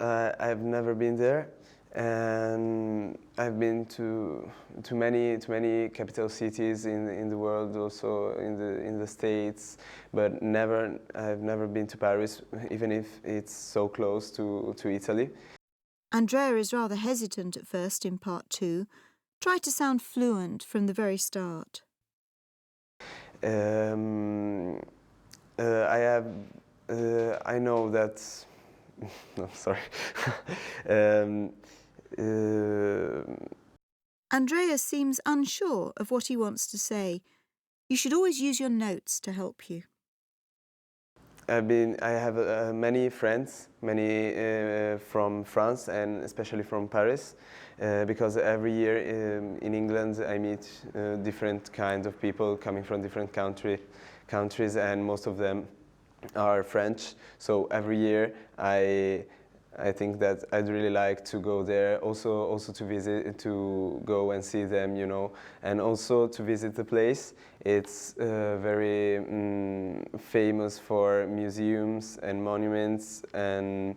I've never been there, and I've been to many capital cities in the world, also in the States, but I've never been to Paris, even if it's so close to Italy. Andrea is rather hesitant at first in part 2. Try to sound fluent from the very start. I know that. No, sorry. Andrea seems unsure of what he wants to say. You should always use your notes to help you. I have many friends, from France and especially from Paris, because every year in England I meet different kinds of people coming from different countries, and most of them are French. So every year I think that I'd really like to go there, also to visit, to go and see them, you know, and also to visit the place. It's very famous for museums and monuments, and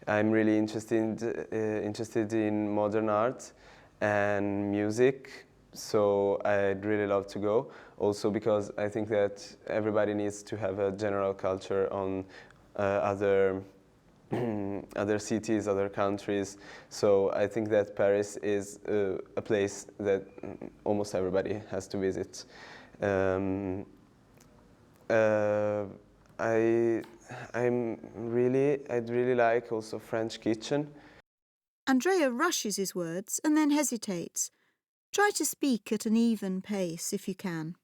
I'm really interested in modern art and music. So I'd really love to go, also because I think that everybody needs to have a general culture on other cities, other countries. So I think that Paris is a place that almost everybody has to visit. I'd really like also French kitchen. Andrea rushes his words and then hesitates. Try to speak at an even pace if you can.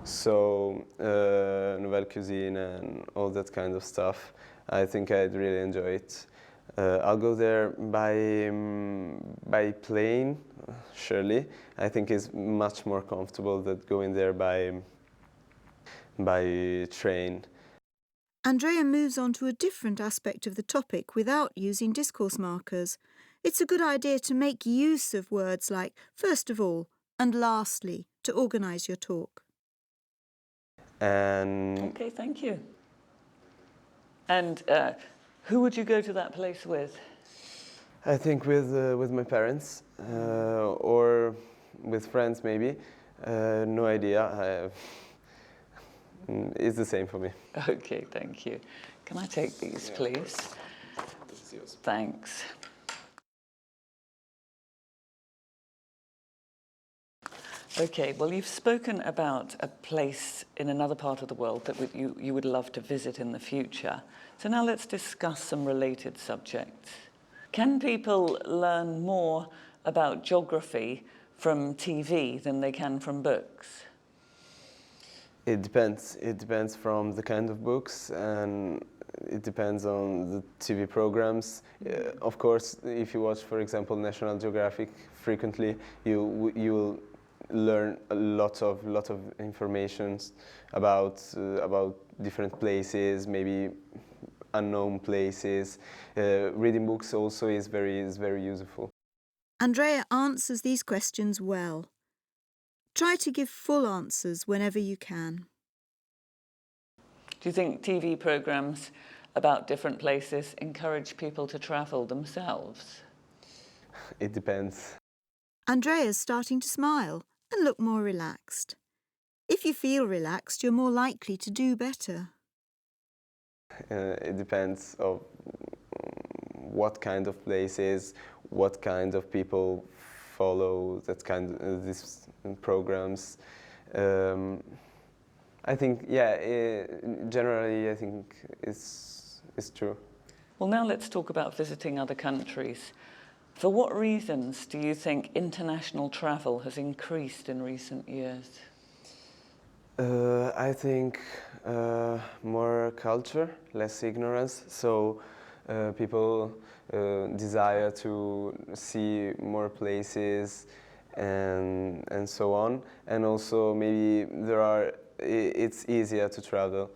So nouvelle cuisine and all that kind of stuff. I think I'd really enjoy it. I'll go there by plane, surely. I think it's much more comfortable than going there by train. Andrea moves on to a different aspect of the topic without using discourse markers. It's a good idea to make use of words like first of all and lastly to organise your talk. Okay, thank you. And who would you go to that place with? I think with my parents or with friends maybe. No idea. It's the same for me. Okay, thank you. Can I take these, please? Thanks. Okay, well, you've spoken about a place in another part of the world that you would love to visit in the future. So now let's discuss some related subjects. Can people learn more about geography from TV than they can from books? It depends. It depends from the kind of books, and it depends on the TV programs. Of course, if you watch, for example, National Geographic frequently, you will learn a lot of information about different places, maybe unknown places. Reading books also is very useful. Andrea answers these questions well. Try to give full answers whenever you can. Do you think TV programs about different places encourage people to travel themselves? It depends. Andrea's starting to smile and look more relaxed. If you feel relaxed, you're more likely to do better. It depends of what kind of places, what kind of people follow that kind of these programs. I think, generally, I think it's true. Well, now let's talk about visiting other countries. For what reasons do you think international travel has increased in recent years? I think more culture, less ignorance. So people desire to see more places and so on. And also maybe it's easier to travel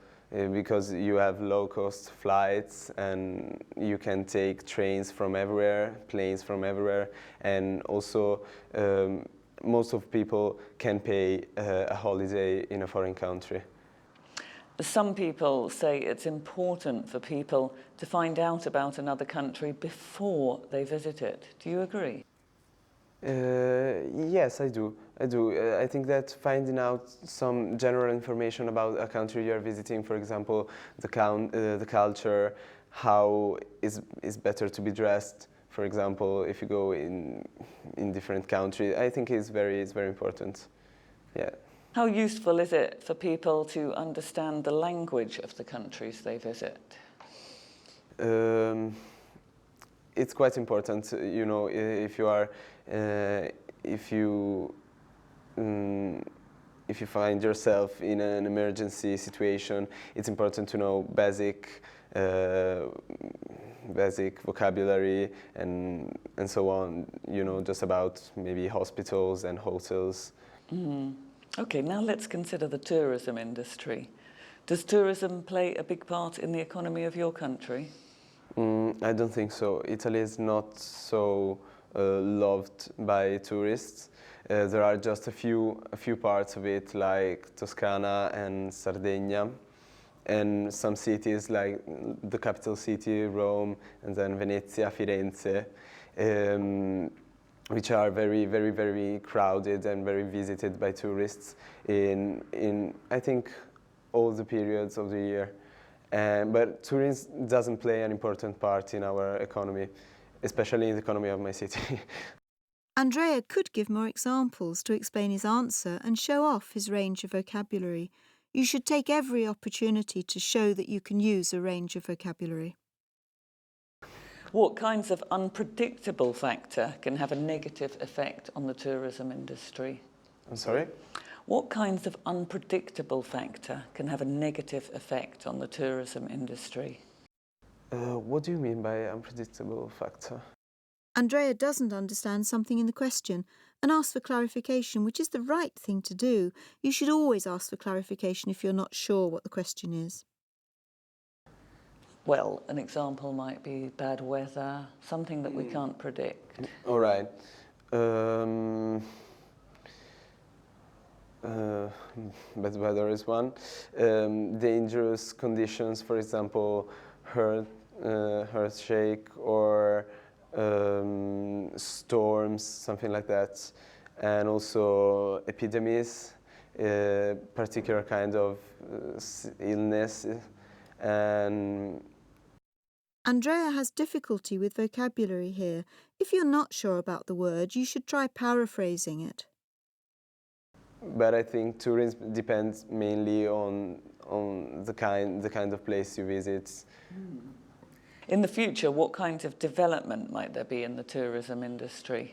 because you have low-cost flights and you can take trains from everywhere, planes from everywhere, and also most of people can pay a holiday in a foreign country. Some people say it's important for people to find out about another country before they visit it. Do you agree? Yes, I do. I think that finding out some general information about a country you're visiting, for example, the culture, how is better to be dressed, for example, if you go in different countries, I think is very important. Yeah. How useful is it for people to understand the language of the countries they visit? It's quite important, you know, if you find yourself in an emergency situation, it's important to know basic vocabulary and so on, you know, just about maybe hospitals and hotels. Okay, now let's consider the tourism industry. Does tourism play a big part in the economy of your country? I don't think so. Italy is not so loved by tourists. There are just a few parts of it, like Toscana and Sardinia, and some cities like the capital city, Rome, and then Venezia, Firenze, which are very crowded and very visited by tourists in I think all the periods of the year. But tourism doesn't play an important part in our economy, especially in the economy of my city. Andrea could give more examples to explain his answer and show off his range of vocabulary. You should take every opportunity to show that you can use a range of vocabulary. What kinds of unpredictable factor can have a negative effect on the tourism industry? I'm sorry? What kinds of unpredictable factor can have a negative effect on the tourism industry? What do you mean by unpredictable factor? Andrea doesn't understand something in the question and asks for clarification, which is the right thing to do. You should always ask for clarification if you're not sure what the question is. Well, an example might be bad weather, something that we can't predict. All right. Bad weather is one. Dangerous conditions, for example, earthquake or storms, something like that, and also epidemics, particular kind of illness, and Andrea has difficulty with vocabulary here. If you're not sure about the word, you should try paraphrasing it. But I think tourism depends mainly on the kind of place you visit. In the future, what kinds of development might there be in the tourism industry?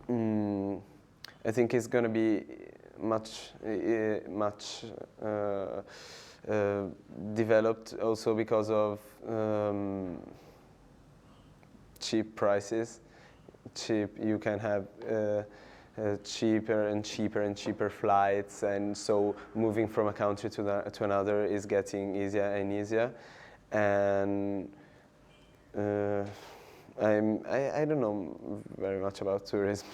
I think it's going to be much developed also because of cheap prices. You can have cheaper and cheaper flights, and so moving from a country to another is getting easier and easier. And I don't know very much about tourism.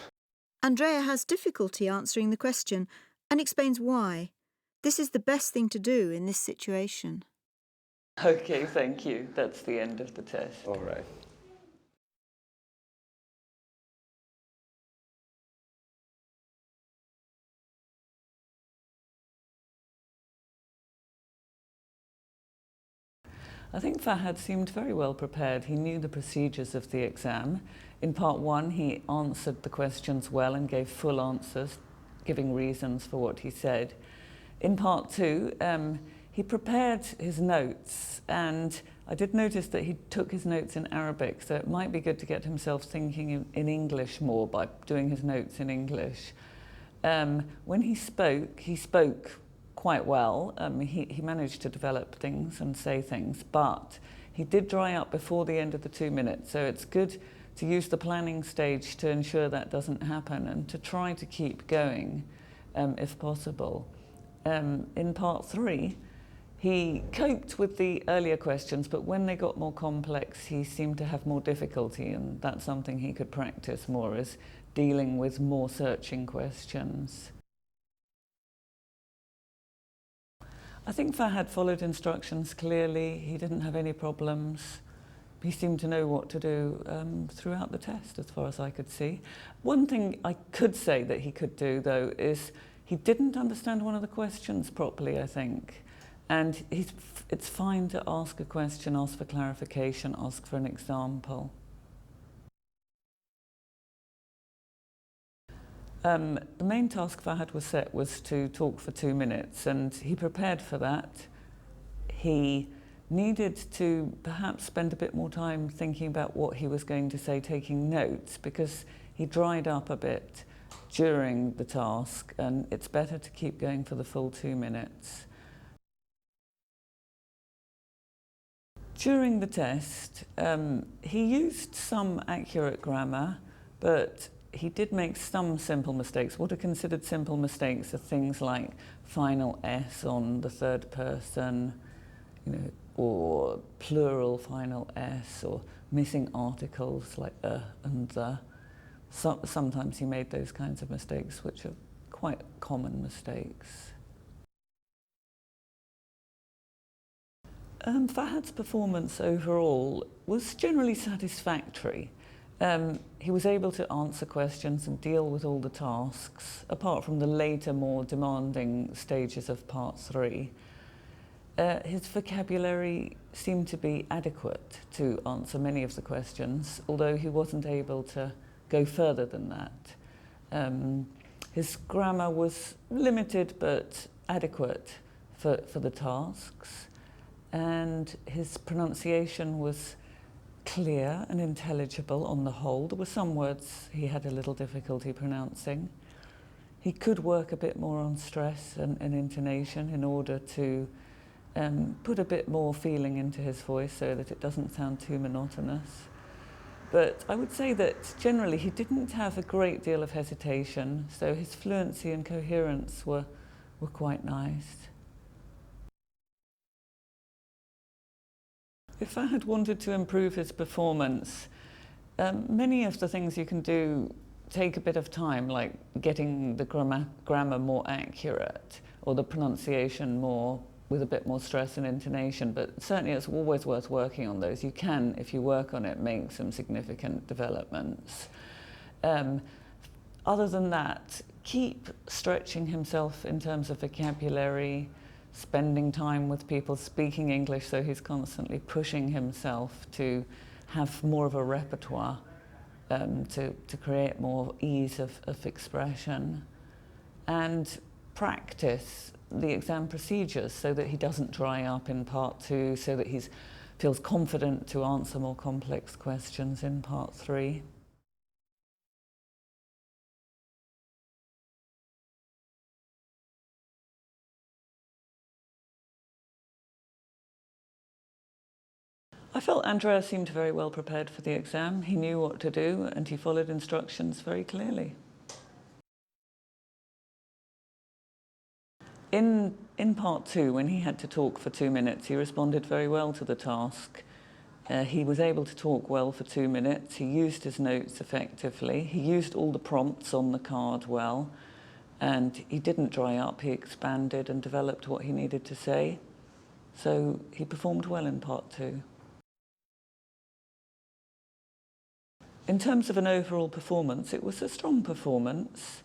Andrea has difficulty answering the question and explains why. This is the best thing to do in this situation. Okay, thank you. That's the end of the test. All right. I think Fahad seemed very well prepared. He knew the procedures of the exam. In part one, he answered the questions well and gave full answers, giving reasons for what he said. In part two, he prepared his notes, and I did notice that he took his notes in Arabic, so it might be good to get himself thinking in English more by doing his notes in English. When he spoke quite well. He managed to develop things and say things, but he did dry up before the end of the 2 minutes, so it's good to use the planning stage to ensure that doesn't happen and to try to keep going if possible. In part three, he coped with the earlier questions, but when they got more complex, he seemed to have more difficulty, and that's something he could practice more, is dealing with more searching questions. I think Fahad followed instructions clearly. He didn't have any problems. He seemed to know what to do throughout the test, as far as I could see. One thing I could say that he could do, though, is he didn't understand one of the questions properly, I think. And it's fine to ask a question, ask for clarification, ask for an example. The main task Fahad was set was to talk for 2 minutes, and he prepared for that. He needed to perhaps spend a bit more time thinking about what he was going to say, taking notes, because he dried up a bit during the task, and it's better to keep going for the full 2 minutes. During the test, he used some accurate grammar, but he did make some simple mistakes. What are considered simple mistakes are things like final S on the third person, or plural final S, or missing articles like and the. Sometimes he made those kinds of mistakes, which are quite common mistakes. Fahad's performance overall was generally satisfactory. He was able to answer questions and deal with all the tasks, apart from the later, more demanding stages of Part 3. His vocabulary seemed to be adequate to answer many of the questions, although he wasn't able to go further than that. His grammar was limited but adequate for the tasks, and his pronunciation was clear and intelligible on the whole. There were some words he had a little difficulty pronouncing. He could work a bit more on stress and intonation in order to put a bit more feeling into his voice so that it doesn't sound too monotonous. But I would say that generally he didn't have a great deal of hesitation, so his fluency and coherence were quite nice. If I had wanted to improve his performance, many of the things you can do take a bit of time, like getting the grammar more accurate or the pronunciation with a bit more stress and intonation, but certainly it's always worth working on those. You can, if you work on it, make some significant developments. Other than that, keep stretching himself in terms of vocabulary, spending time with people speaking English, so he's constantly pushing himself to have more of a repertoire, to create more ease of expression, and practice the exam procedures so that he doesn't dry up in Part 2, so that he feels confident to answer more complex questions in Part 3. I felt Andrea seemed very well prepared for the exam. He knew what to do and he followed instructions very clearly. In Part 2, when he had to talk for 2 minutes, he responded very well to the task. He was able to talk well for 2 minutes. He used his notes effectively. He used all the prompts on the card well. And he didn't dry up. He expanded and developed what he needed to say. So he performed well in Part 2. In terms of an overall performance, it was a strong performance.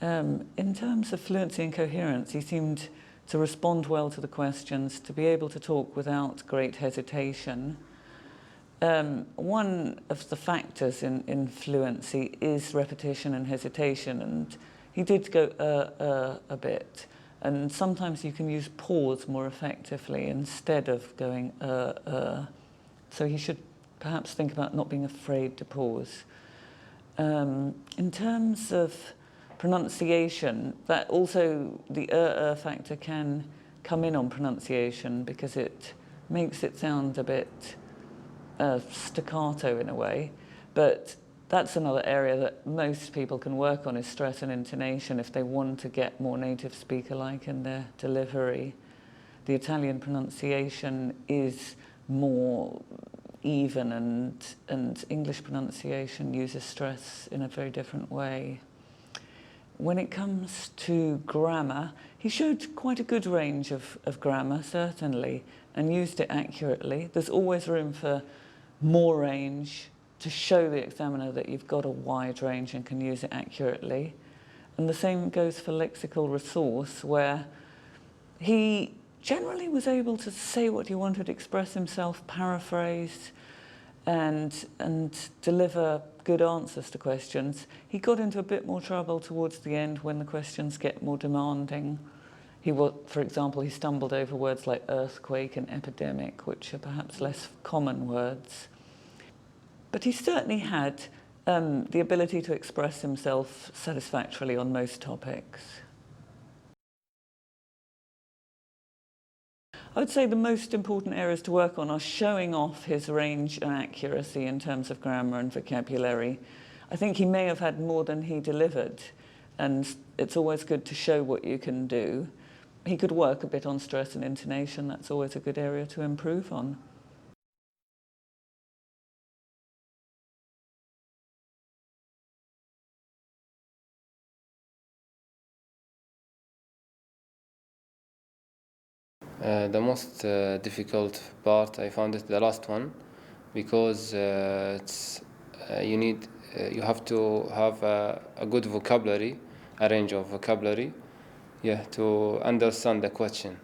In terms of fluency and coherence, he seemed to respond well to the questions, to be able to talk without great hesitation. One of the factors in fluency is repetition and hesitation, and he did go a bit. And sometimes you can use pause more effectively instead of going So he should perhaps think about not being afraid to pause. In terms of pronunciation, that also the factor can come in on pronunciation because it makes it sound a bit staccato in a way, but that's another area that most people can work on, is stress and intonation if they want to get more native speaker-like in their delivery. The Italian pronunciation is more even, and English pronunciation uses stress in a very different way. when it comes to grammar, he showed quite a good range of grammar, certainly, and used it accurately. There's always room for more range to show the examiner that you've got a wide range and can use it accurately. And the same goes for lexical resource, where he generally was able to say what he wanted, express himself, paraphrase, and deliver good answers to questions. He got into a bit more trouble towards the end when the questions get more demanding. For example, he stumbled over words like earthquake and epidemic, which are perhaps less common words. But he certainly had the ability to express himself satisfactorily on most topics. I would say the most important areas to work on are showing off his range and accuracy in terms of grammar and vocabulary. I think he may have had more than he delivered, and it's always good to show what you can do. He could work a bit on stress and intonation. That's always a good area to improve on. The most difficult part, I found it the last one, because you have to have a good vocabulary, a range of vocabulary, to understand the question.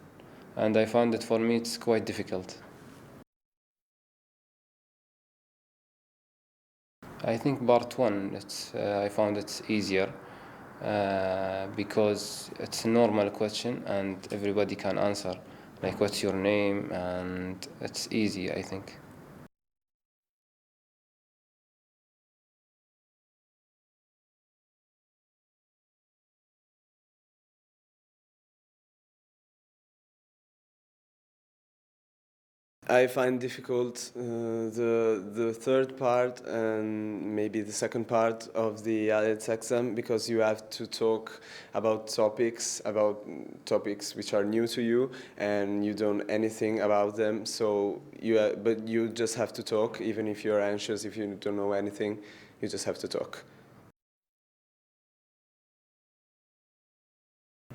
And I found it, for me, it's quite difficult. I think part one, I found it's easier because it's a normal question and everybody can answer. Like, what's your name? And it's easy, I think. I find difficult the third part and maybe the second part of the IELTS exam, because you have to talk about topics which are new to you and you don't know anything about them. So but you just have to talk, even if you're anxious, if you don't know anything, you just have to talk.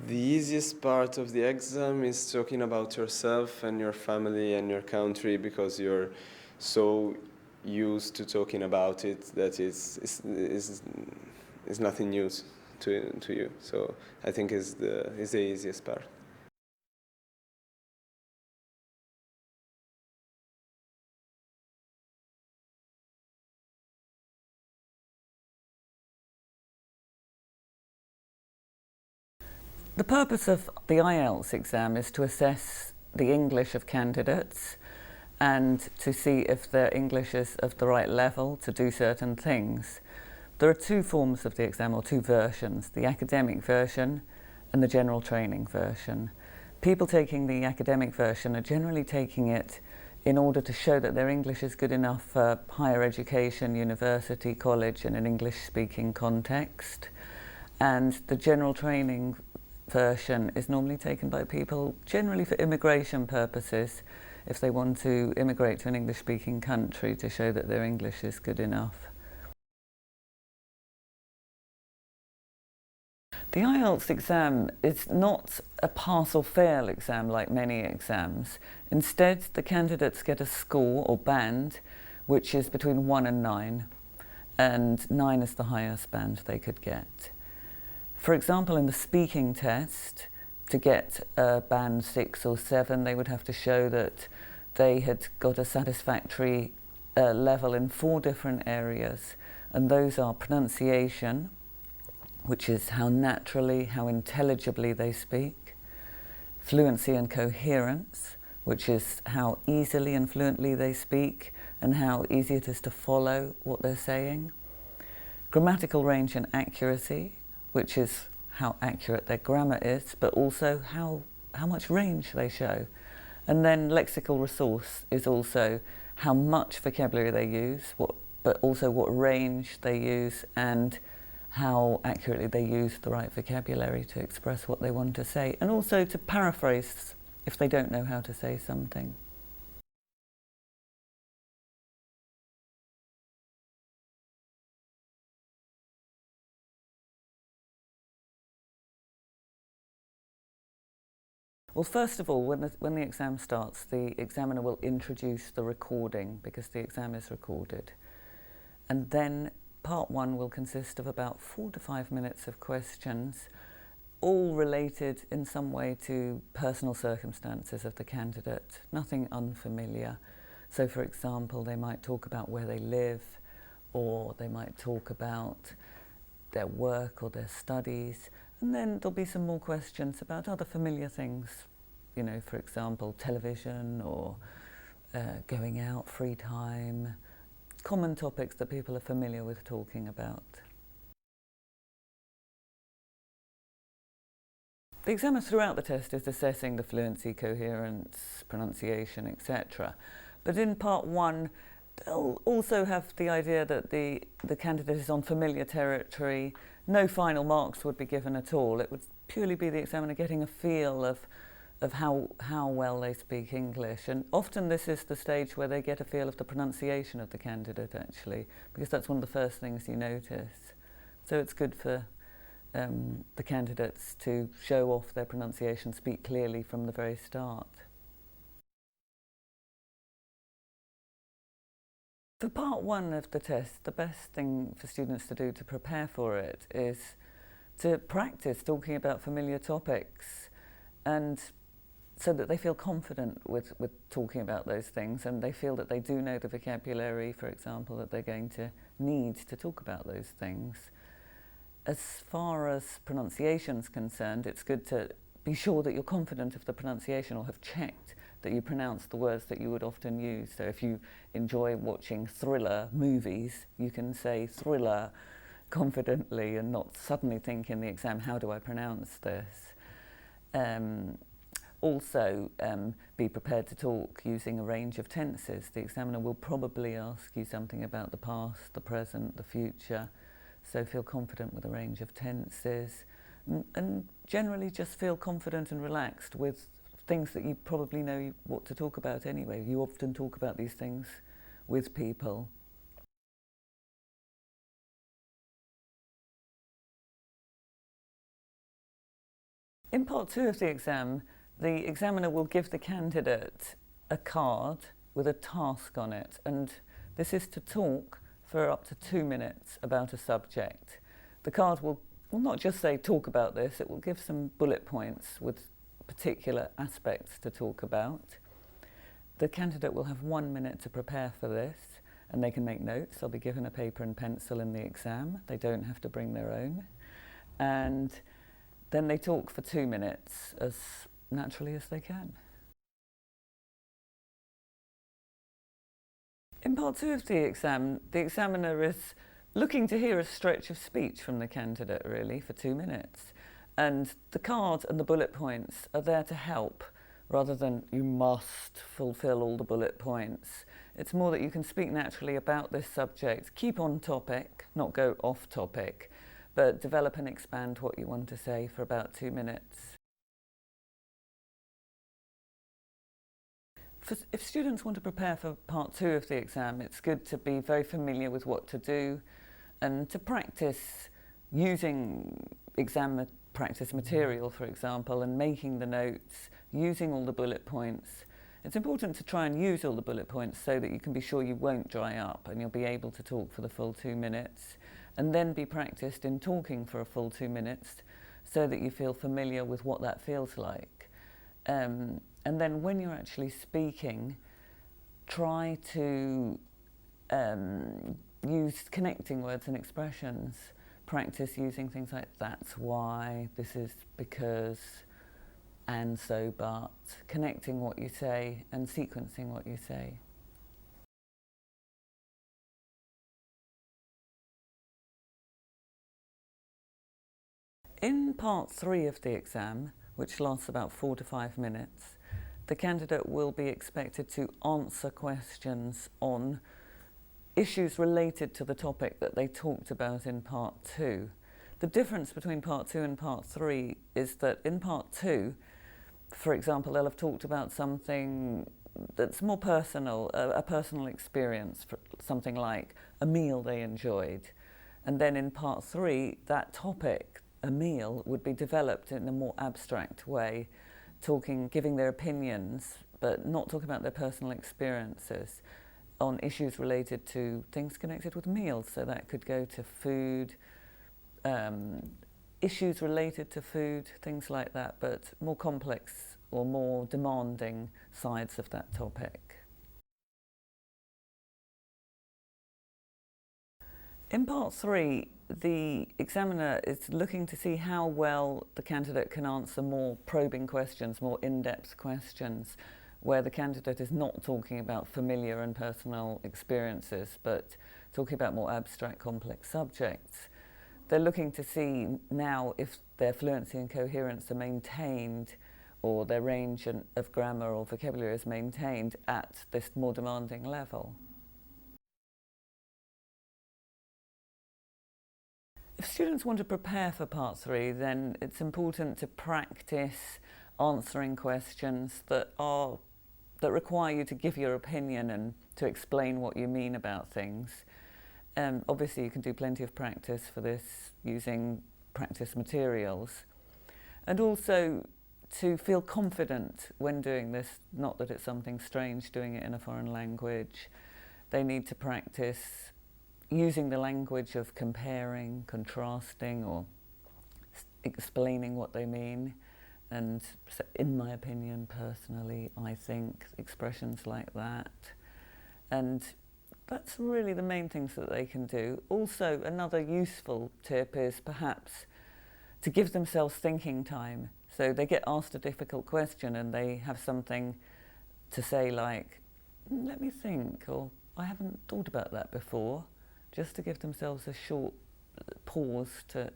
The easiest part of the exam is talking about yourself and your family and your country, because you're so used to talking about it that it's nothing new to you. So I think is the easiest part. The purpose of the IELTS exam is to assess the English of candidates and to see if their English is of the right level to do certain things. There are two forms of the exam, or two versions, the academic version and the general training version. People taking the academic version are generally taking it in order to show that their English is good enough for higher education, university, college, in an English-speaking context. And the general training version is normally taken by people generally for immigration purposes, if they want to immigrate to an English-speaking country, to show that their English is good enough. The IELTS exam is not a pass or fail exam like many exams. Instead, the candidates get a score or band which is between 1 and 9, and 9 is the highest band they could get. For example, in the speaking test, to get a band 6 or 7, they would have to show that they had got a satisfactory level in 4 different areas, and those are pronunciation, which is how naturally, how intelligibly they speak; fluency and coherence, which is how easily and fluently they speak and how easy it is to follow what they're saying; grammatical range and accuracy, which is how accurate their grammar is, but also how much range they show. And then lexical resource is also how much vocabulary they use, but also what range they use and how accurately they use the right vocabulary to express what they want to say, and also to paraphrase if they don't know how to say something. Well, first of all, when the exam starts, the examiner will introduce the recording because the exam is recorded. And then part 1 will consist of about 4 to 5 minutes of questions, all related in some way to personal circumstances of the candidate, nothing unfamiliar. So, for example, they might talk about where they live, or they might talk about their work or their studies. And then there'll be some more questions about other familiar things, you know, for example, television or going out, free time, common topics that people are familiar with talking about. The examiner throughout the test is assessing the fluency, coherence, pronunciation, etc. But in part 1, they'll also have the idea that the candidate is on familiar territory. No final marks would be given at all. It would purely be the examiner getting a feel of how well they speak English. And often this is the stage where they get a feel of the pronunciation of the candidate, actually, because that's one of the first things you notice. So it's good for the candidates to show off their pronunciation, speak clearly from the very start. For part 1 of the test, the best thing for students to do to prepare for it is to practice talking about familiar topics, and so that they feel confident with talking about those things, and they feel that they do know the vocabulary, for example, that they're going to need to talk about those things. As far as pronunciation is concerned, it's good to be sure that you're confident of the pronunciation, or have checked that you pronounce the words that you would often use. So if you enjoy watching thriller movies, you can say thriller confidently and not suddenly think in the exam, how do I pronounce this? Also, be prepared to talk using a range of tenses. The examiner will probably ask you something about the past, the present, the future. So feel confident with a range of tenses, and generally just feel confident and relaxed with things that you probably know what to talk about anyway. You often talk about these things with people. In part 2 of the exam, the examiner will give the candidate a card with a task on it, and this is to talk for up to 2 minutes about a subject. The card will not just say talk about this, it will give some bullet points with particular aspects to talk about. The candidate will have 1 minute to prepare for this, and they can make notes. They'll be given a paper and pencil in the exam. They don't have to bring their own. And then they talk for 2 minutes as naturally as they can. In part 2 of the exam, the examiner is looking to hear a stretch of speech from the candidate, really, for 2 minutes. And the card and the bullet points are there to help, rather than you must fulfill all the bullet points. It's more that you can speak naturally about this subject, keep on topic, not go off topic, but develop and expand what you want to say for about 2 minutes. If students want to prepare for part 2 of the exam, it's good to be very familiar with what to do and to practice using exam practice material, for example, and making the notes, using all the bullet points. It's important to try and use all the bullet points so that you can be sure you won't dry up and you'll be able to talk for the full 2 minutes, and then be practiced in talking for a full 2 minutes so that you feel familiar with what that feels like. And then when you're actually speaking, try to use connecting words and expressions. Practice using things like that's why, this is because, and so but, connecting what you say and sequencing what you say. In part 3 of the exam, which lasts about 4 to 5 minutes, the candidate will be expected to answer questions on issues related to the topic that they talked about in part 2. The difference between part 2 and part 3 is that in part 2, for example, they'll have talked about something that's more personal, a personal experience, something like a meal they enjoyed. And then in part 3, that topic, a meal, would be developed in a more abstract way giving their opinions, but not talking about their personal experiences on issues related to things connected with meals. So that could go to food, issues related to food, things like that, but more complex or more demanding sides of that topic. In part 3, the examiner is looking to see how well the candidate can answer more probing questions, more in-depth questions, where the candidate is not talking about familiar and personal experiences, but talking about more abstract, complex subjects. They're looking to see now if their fluency and coherence are maintained, or their range of grammar or vocabulary is maintained at this more demanding level. If students want to prepare for part 3, then it's important to practice answering questions that require you to give your opinion and to explain what you mean about things. Obviously, you can do plenty of practice for this using practice materials. And also to feel confident when doing this, not that it's something strange doing it in a foreign language. They need to practice using the language of comparing, contrasting, or explaining what they mean. And so, in my opinion, personally, I think, expressions like that. And that's really the main things that they can do. Also, another useful tip is perhaps to give themselves thinking time. So they get asked a difficult question and they have something to say like, let me think, or I haven't thought about that before, just to give themselves a short pause to